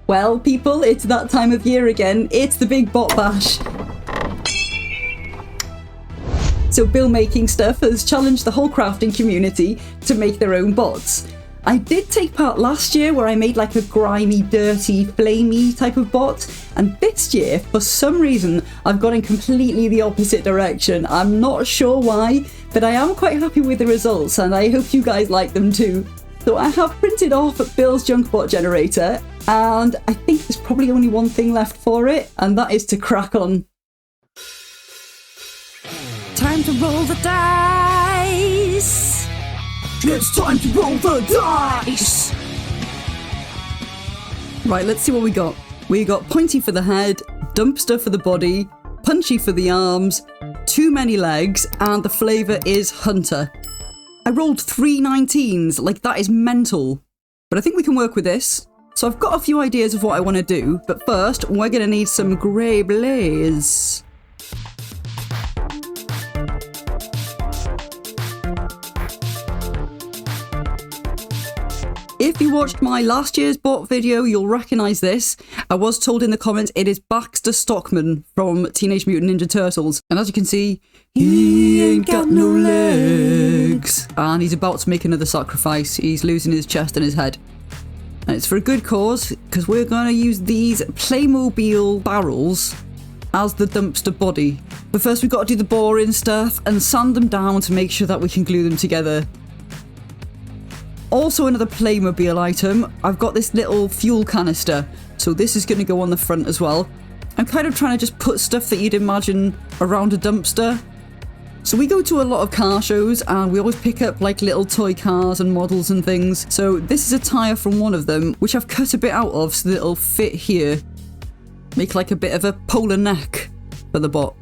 Well, people, it's that time of year again. It's the big bot bash. So Bill Making Stuff has challenged the whole crafting community to make their own bots. I did take part last year where I made like a grimy, dirty, flamey type of bot, and this year, for some reason, I've gone in completely the opposite direction. I'm not sure why, but I am quite happy with the results, and I hope you guys like them too. So I have printed off Bill's junk bot generator, and I think there's probably only one thing left for it, and that is to crack on. Time to roll the dice! It's time to roll the dice! Right, let's see what we got. We got Pointy for the head, Dumpster for the body, Punchy for the arms, too many legs, and the flavour is Hunter. I rolled 3 19s, like that is mental. But I think we can work with this. So I've got a few ideas of what I want to do, but first we're going to need some Greebles. If you watched my last year's bot video, you'll recognise this. I was told in the comments it is Baxter Stockman from Teenage Mutant Ninja Turtles. And as you can see, he ain't got no legs. And he's about to make another sacrifice. He's losing his chest and his head. And it's for a good cause, because we're going to use these Playmobil barrels as the dumpster body. But first we've got to do the boring stuff and sand them down to make sure that we can glue them together. Also another Playmobil item, I've got this little fuel canister, so this is going to go on the front as well. I'm kind of trying to just put stuff that you'd imagine around a dumpster. So we go to a lot of car shows and we always pick up like little toy cars and models and things. So this is a tyre from one of them, which I've cut a bit out of so that it'll fit here. Make like a bit of a polar neck for the bot.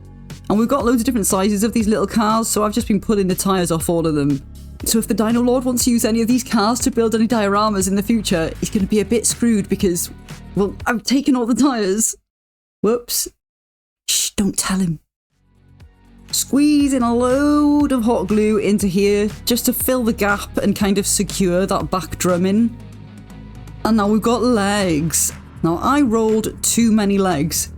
And we've got loads of different sizes of these little cars, so I've just been pulling the tyres off all of them. So if the Dino Lord wants to use any of these cars to build any dioramas in the future, he's going to be a bit screwed because, well, I've taken all the tyres. Whoops. Shh, don't tell him. Squeeze in a load of hot glue into here just to fill the gap and kind of secure that back drum in. And now we've got legs. Now I rolled too many legs.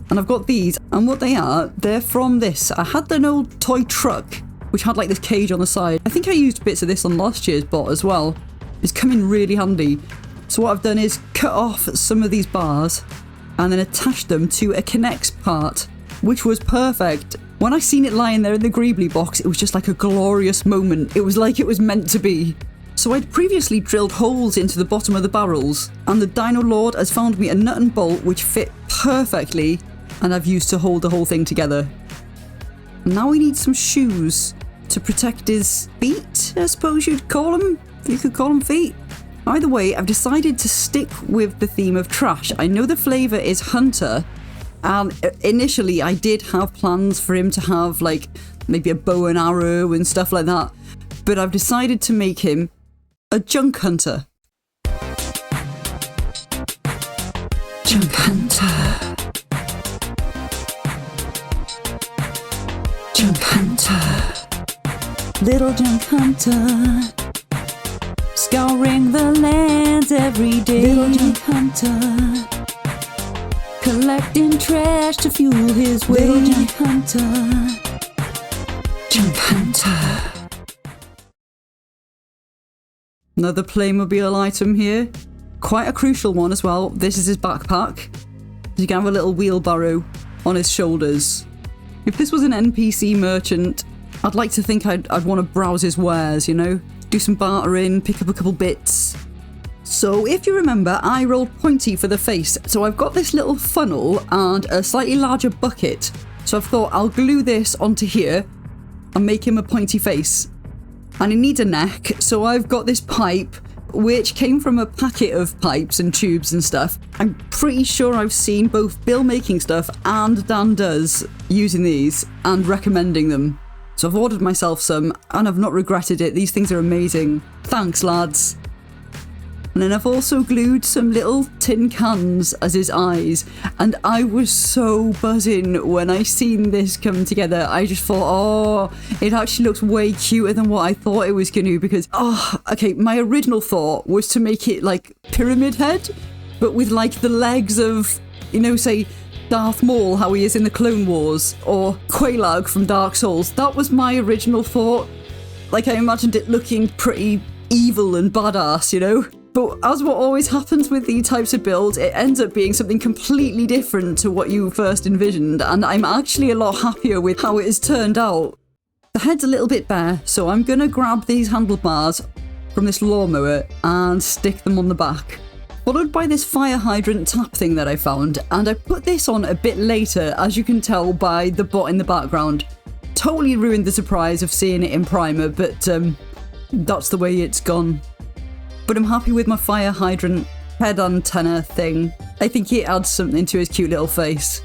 And I've got these, and what they are, they're from this. I had an old toy truck which had like this cage on the side. I think I used bits of this on last year's bot as well. It's come in really handy. So what I've done is cut off some of these bars and then attached them to a connects part, which was perfect. When I seen it lying there in the Greebles box, it was just like a glorious moment. It was like it was meant to be. So I'd previously drilled holes into the bottom of the barrels, and the Dino Lord has found me a nut and bolt which fit perfectly, and I've used to hold the whole thing together. Now we need some shoes to protect his feet, I suppose you'd call them. You could call them feet. Either way, I've decided to stick with the theme of trash. I know the flavour is Hunter, and initially I did have plans for him to have like maybe a bow and arrow and stuff like that, but I've decided to make him a junk hunter. Junk hunter. Junk hunter. Little junk hunter. Scouring the lands every day. Little junk hunter. Collecting trash to fuel his way. Little junk hunter. Junk hunter. Another Playmobil item here. Quite a crucial one as well. This is his backpack. You can have a little wheelbarrow on his shoulders. If this was an NPC merchant, I'd like to think I'd want to browse his wares, you know? Do some bartering, pick up a couple bits. So if you remember, I rolled Pointy for the face. So I've got this little funnel and a slightly larger bucket. So I've thought I'll glue this onto here and make him a pointy face. And he needs a neck, so I've got this pipe, which came from a packet of pipes and tubes and stuff. I'm pretty sure I've seen both Bill Making Stuff and Dan Does using these and recommending them. So I've ordered myself some, and I've not regretted it. These things are amazing. Thanks, lads. And then I've also glued some little tin cans as his eyes, and I was so buzzing when I seen this come together. I just thought, oh, it actually looks way cuter than what I thought it was going to, because, oh, okay, my original thought was to make it like pyramid head, but with like the legs of, you know, say Darth Maul, how he is in the Clone Wars, or Quelaag from Dark Souls. That was my original thought. Like, I imagined it looking pretty evil and badass, you know? But as what always happens with these types of builds, it ends up being something completely different to what you first envisioned, and I'm actually a lot happier with how it has turned out. The head's a little bit bare, so I'm gonna grab these handlebars from this lawnmower and stick them on the back. Followed by this fire hydrant tap thing that I found, and I put this on a bit later, as you can tell by the bot in the background. Totally ruined the surprise of seeing it in primer, but that's the way it's gone. But I'm happy with my fire hydrant head antenna thing. I think it adds something to his cute little face.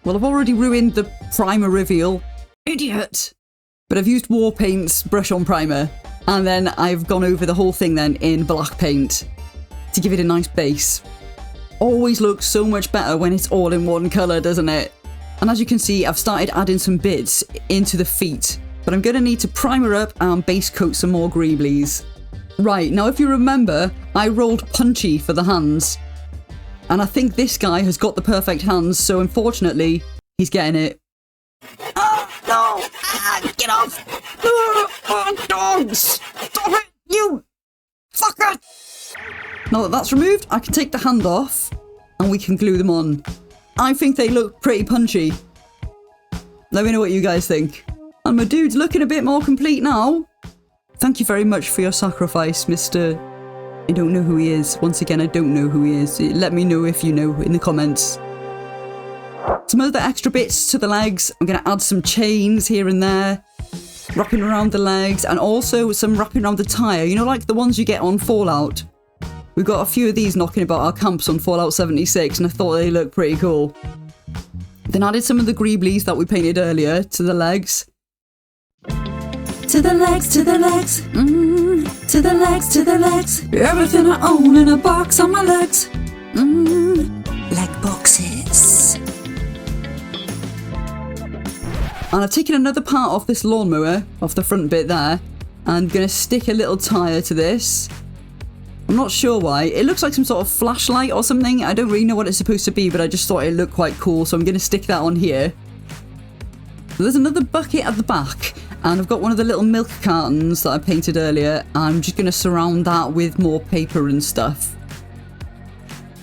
Well, I've already ruined the primer reveal. Idiot! But I've used War Paint's brush on primer, and then I've gone over the whole thing then in black paint to give it a nice base. Always looks so much better when it's all in one colour, doesn't it? And as you can see, I've started adding some bits into the feet, but I'm going to need to primer up and base coat some more Greebles. Right, now if you remember, I rolled Punchy for the hands. And I think this guy has got the perfect hands, so unfortunately, he's getting it. Oh, no! Ah, get off! Oh, dogs! Stop it, you fucker! Now that that's removed, I can take the hand off, and we can glue them on. I think they look pretty punchy. Let me know what you guys think. And my dude's looking a bit more complete now. Thank you very much for your sacrifice, Mr. I don't know who he is. Once again, I don't know who he is. Let me know if you know in the comments. Some other extra bits to the legs. I'm going to add some chains here and there, wrapping around the legs, and also some wrapping around the tyre. You know, like the ones you get on Fallout. We've got a few of these knocking about our camps on Fallout 76, and I thought they looked pretty cool. Then added some of the Greebles that we painted earlier to the legs. To the legs, to the legs, to the legs, to the legs. Everything I own in a box on my legs. Leg boxes. And I've taken another part off this lawnmower, off the front bit there, and going to stick a little tyre to this. I'm not sure why. It looks like some sort of flashlight or something. I don't really know what it's supposed to be, but I just thought it looked quite cool, so I'm going to stick that on here. So there's another bucket at the back, and I've got one of the little milk cartons that I painted earlier. I'm just going to surround that with more paper and stuff.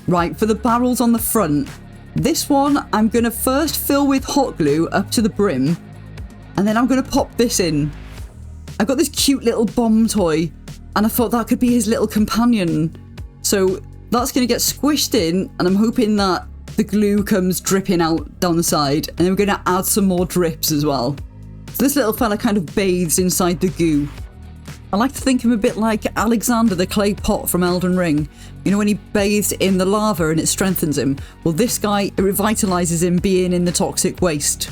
Right, for the barrels on the front, this one I'm going to first fill with hot glue up to the brim, and then I'm going to pop this in. I've got this cute little bomb toy, and I thought that could be his little companion. So that's going to get squished in, and I'm hoping that the glue comes dripping out down the side, and then we're going to add some more drips as well. So this little fella kind of bathes inside the goo. I like to think him a bit like Alexander the clay pot from Elden Ring. You know, when he bathes in the lava and it strengthens him? Well, this guy, it revitalizes him being in the toxic waste.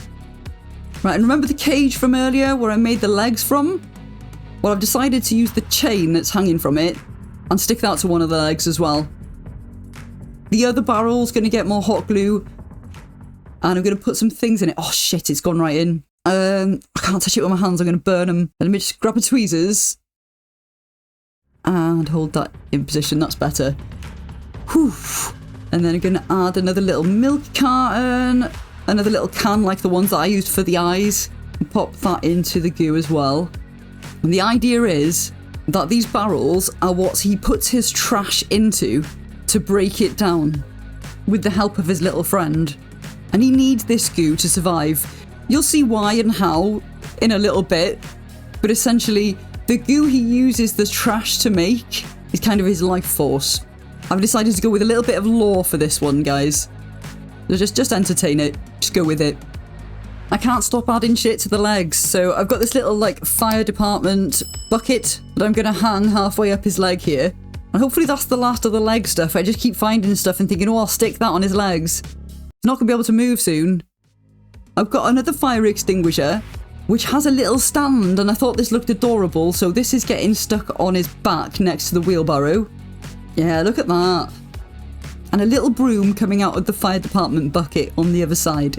Right, and remember the cage from earlier where I made the legs from? Well, I've decided to use the chain that's hanging from it and stick that to one of the legs as well. The other barrel's going to get more hot glue, and I'm going to put some things in it. Oh shit, it's gone right in. I can't touch it with my hands, I'm going to burn them. Let me just grab a tweezers and hold that in position, that's better. Whew. And then I'm going to add another little milk carton, another little can like the ones that I used for the eyes, and pop that into the goo as well. And the idea is that these barrels are what he puts his trash into to break it down with the help of his little friend. And he needs this goo to survive. You'll see why and how in a little bit, but essentially the goo he uses the trash to make is kind of his life force. I've decided to go with a little bit of lore for this one, guys. So just entertain it, just go with it. I can't stop adding shit to the legs, so I've got this little like fire department bucket that I'm gonna hang halfway up his leg here. And hopefully that's the last of the leg stuff. I just keep finding stuff and thinking, oh, I'll stick that on his legs. He's not gonna be able to move soon. I've got another fire extinguisher, which has a little stand, and I thought this looked adorable, so this is getting stuck on his back next to the wheelbarrow. Yeah, look at that. And a little broom coming out of the fire department bucket on the other side.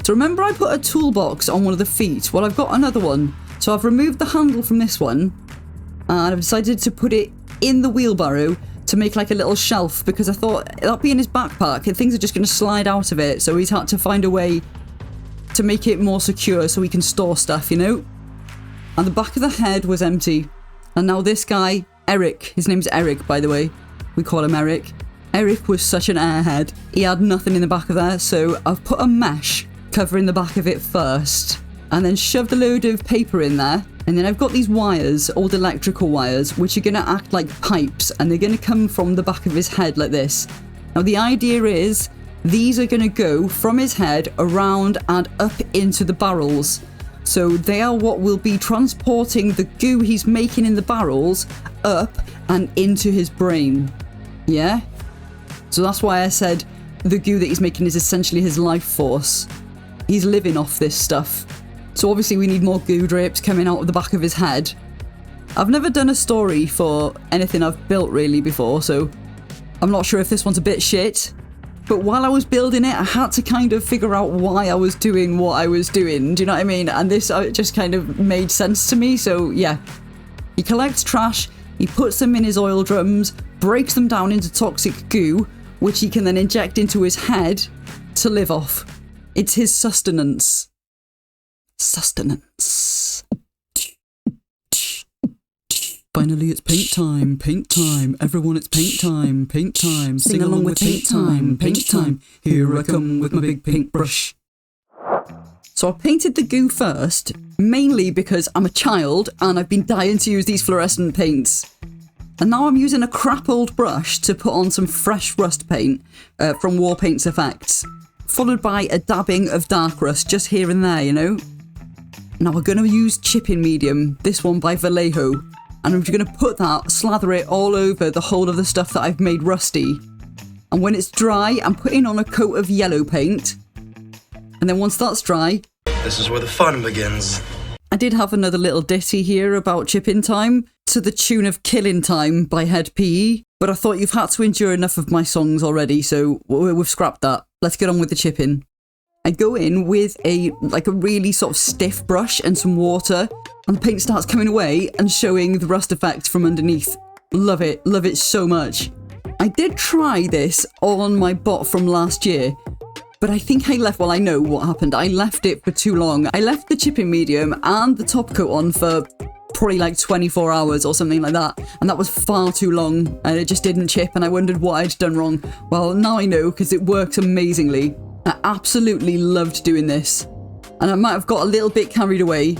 So remember I put a toolbox on one of the feet? Well, I've got another one. So I've removed the handle from this one, and I've decided to put it in the wheelbarrow to make like a little shelf, because I thought that'd be in his backpack and things are just going to slide out of it. So he's had to find a way to make it more secure so he can store stuff, you know? And the back of the head was empty. And now this guy, Eric, his name's Eric, by the way. We call him Eric. Eric was such an airhead. He had nothing in the back of there, so I've put a mesh covering the back of it first, and then shoved a load of paper in there. And then I've got these wires, old electrical wires, which are going to act like pipes, and they're going to come from the back of his head like this. Now the idea is, these are going to go from his head around and up into the barrels. So they are what will be transporting the goo he's making in the barrels up and into his brain. Yeah? So that's why I said the goo that he's making is essentially his life force. He's living off this stuff. So obviously we need more goo drips coming out of the back of his head. I've never done a story for anything I've built really before, so I'm not sure if this one's a bit shit. But while I was building it, I had to kind of figure out why I was doing what I was doing. Do you know what I mean? And this just kind of made sense to me. So yeah, he collects trash, he puts them in his oil drums, breaks them down into toxic goo, which he can then inject into his head to live off. It's his sustenance. Sustenance. Finally, it's paint time, paint time. Everyone, it's paint time, paint time. Sing along with paint time, paint time. Here I come with my big paintbrush. So I painted the goo first, mainly because I'm a child and I've been dying to use these fluorescent paints. And now I'm using a crap old brush to put on some fresh rust paint from War Paints Effects, followed by a dabbing of dark rust just here and there, you know? Now we're going to use chipping medium, this one by Vallejo. And I'm just going to put that, slather it all over the whole of the stuff that I've made rusty. And when it's dry, I'm putting on a coat of yellow paint. And then once that's dry... This is where the fun begins. I did have another little ditty here about chipping time, to the tune of Killing Time by Head PE. But I thought you've had to endure enough of my songs already, so we've scrapped that. Let's get on with the chipping. I go in with a really sort of stiff brush and some water, and the paint starts coming away and showing the rust effect from underneath. Love it so much. I did try this on my bot from last year, but I think I know what happened. I left it for too long. I left the chipping medium and the top coat on for probably like 24 hours or something like that, and that was far too long, and it just didn't chip, and I wondered what I'd done wrong. Well, now I know, because it works amazingly. I absolutely loved doing this, and I might have got a little bit carried away,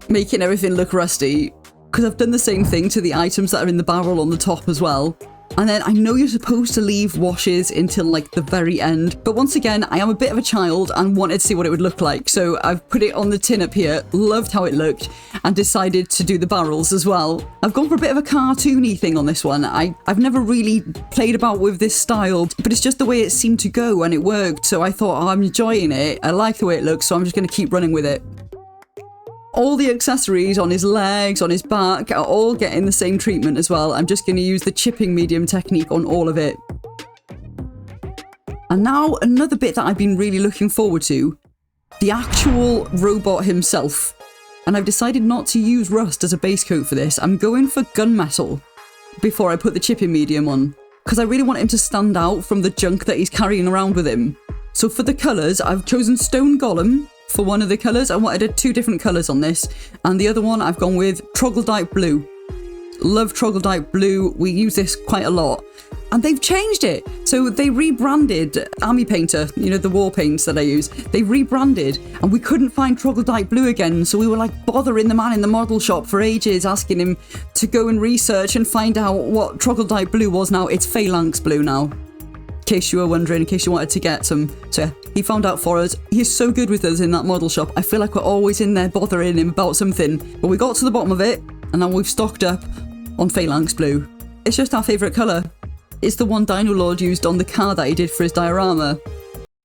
making everything look rusty, because I've done the same thing to the items that are in the barrel on the top as well. And then I know you're supposed to leave washes until like the very end, but once again, I am a bit of a child and wanted to see what it would look like, so I've put it on the tin up here, loved how it looked, and decided to do the barrels as well. I've gone for a bit of a cartoony thing on this one. I've never really played about with this style, but it's just the way it seemed to go and it worked, so I thought, oh, I'm enjoying it, I like the way it looks, so I'm just going to keep running with it. All the accessories on his legs, on his back, are all getting the same treatment as well. I'm just going to use the chipping medium technique on all of it. And now another bit that I've been really looking forward to, the actual robot himself. And I've decided not to use rust as a base coat for this. I'm going for gunmetal before I put the chipping medium on, because I really want him to stand out from the junk that he's carrying around with him. So for the colours, I've chosen stone golem. For one of the colours, I wanted two different colours on this, and the other one I've gone with troglodyte blue. Love troglodyte blue, we use this quite a lot. And they've changed it. So they rebranded Army Painter, you know, the war paints that I use. They rebranded, and we couldn't find troglodyte blue again, so we were like bothering the man in the model shop for ages, asking him to go and research and find out what troglodyte blue was now. It's phalanx blue now. In case you were wondering, in case you wanted to get some. So yeah, he found out for us. He's so good with us in that model shop. I feel like we're always in there bothering him about something. But we got to the bottom of it, and now we've stocked up on phalanx blue. It's just our favourite colour. It's the one Dino Lord used on the car that he did for his diorama.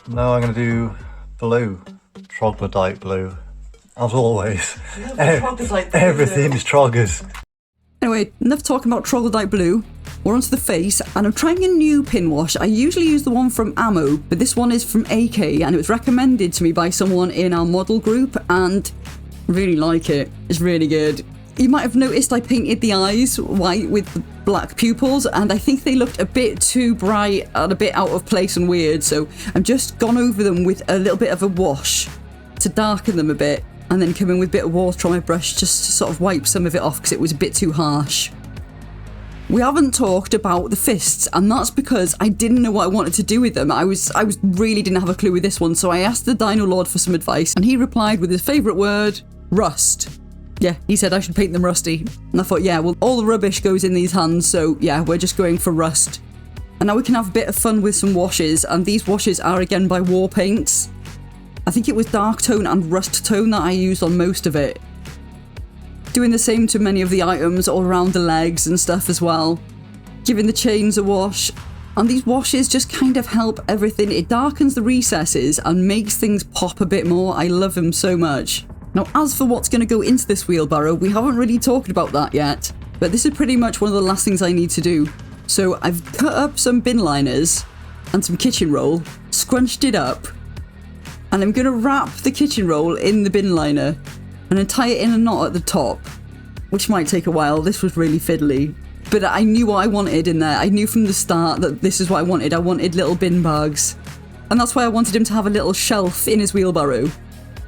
Now I'm going to do blue. Troglodyte blue. As always. Everything's troggers. Anyway, enough talking about troglodyte blue. We're onto the face, and I'm trying a new pin wash. I usually use the one from Ammo, but this one is from AK, and it was recommended to me by someone in our model group, and I really like it. It's really good. You might have noticed I painted the eyes white with black pupils, and I think they looked a bit too bright and a bit out of place and weird, so I've just gone over them with a little bit of a wash to darken them a bit, and then come in with a bit of water on my brush just to sort of wipe some of it off because it was a bit too harsh. We haven't talked about the fists, and that's because I didn't know what I wanted to do with them. I really didn't have a clue with this one, so I asked the Dino Lord for some advice, and he replied with his favourite word, rust. Yeah, he said I should paint them rusty. And I thought, yeah, well, all the rubbish goes in these hands, so yeah, we're just going for rust. And now we can have a bit of fun with some washes, and these washes are again by War Paints. I think it was dark tone and rust tone that I used on most of it. Doing the same to many of the items all around the legs and stuff as well. Giving the chains a wash. And these washes just kind of help everything. It darkens the recesses and makes things pop a bit more. I love them so much. Now, as for what's going to go into this wheelbarrow, we haven't really talked about that yet, but this is pretty much one of the last things I need to do. So I've cut up some bin liners and some kitchen roll, scrunched it up, and I'm going to wrap the kitchen roll in the bin liner and then tie it in a knot at the top, which might take a while. This was really fiddly, but I knew what I wanted in there. I knew from the start that this is what I wanted. I wanted little bin bags, and that's why I wanted him to have a little shelf in his wheelbarrow.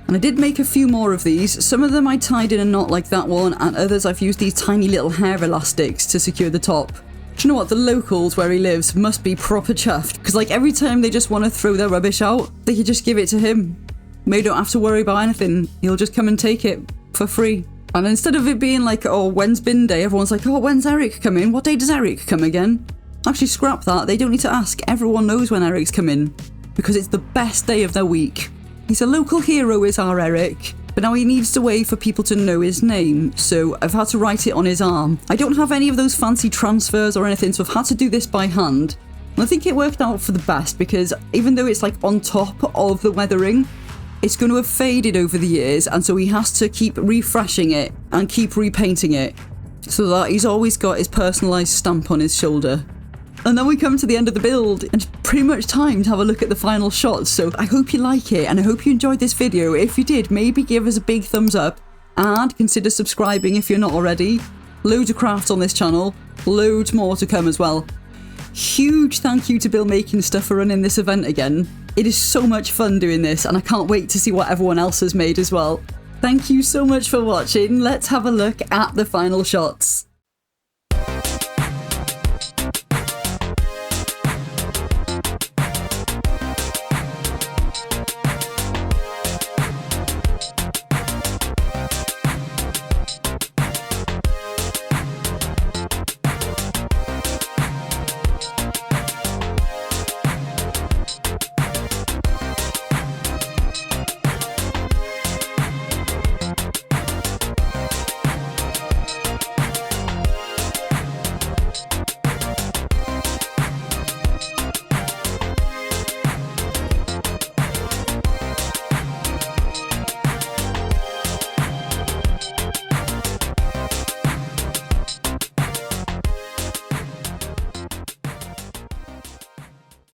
And I did make a few more of these. Some of them I tied in a knot like that one, and others I've used these tiny little hair elastics to secure the top. Do you know what? The locals where he lives must be proper chuffed, because like every time they just want to throw their rubbish out, they could just give it to him. They don't have to worry about anything. He'll just come and take it for free. And instead of it being like, oh, when's bin day? Everyone's like, oh, when's Eric coming? What day does Eric come again? Actually, scrap that. They don't need to ask. Everyone knows when Eric's coming, because it's the best day of their week. He's a local hero, is our Eric, but now he needs a way for people to know his name, so I've had to write it on his arm. I don't have any of those fancy transfers or anything, so I've had to do this by hand. And I think it worked out for the best, because even though it's like on top of the weathering, it's going to have faded over the years, and so he has to keep refreshing it and keep repainting it, so that he's always got his personalised stamp on his shoulder. And then we come to the end of the build, and it's pretty much time to have a look at the final shots, so I hope you like it, and I hope you enjoyed this video. If you did, maybe give us a big thumbs up, and consider subscribing if you're not already. Loads of crafts on this channel, loads more to come as well. Huge thank you to Bill Making Stuff for running this event again. It is so much fun doing this, and I can't wait to see what everyone else has made as well. Thank you so much for watching. Let's have a look at the final shots.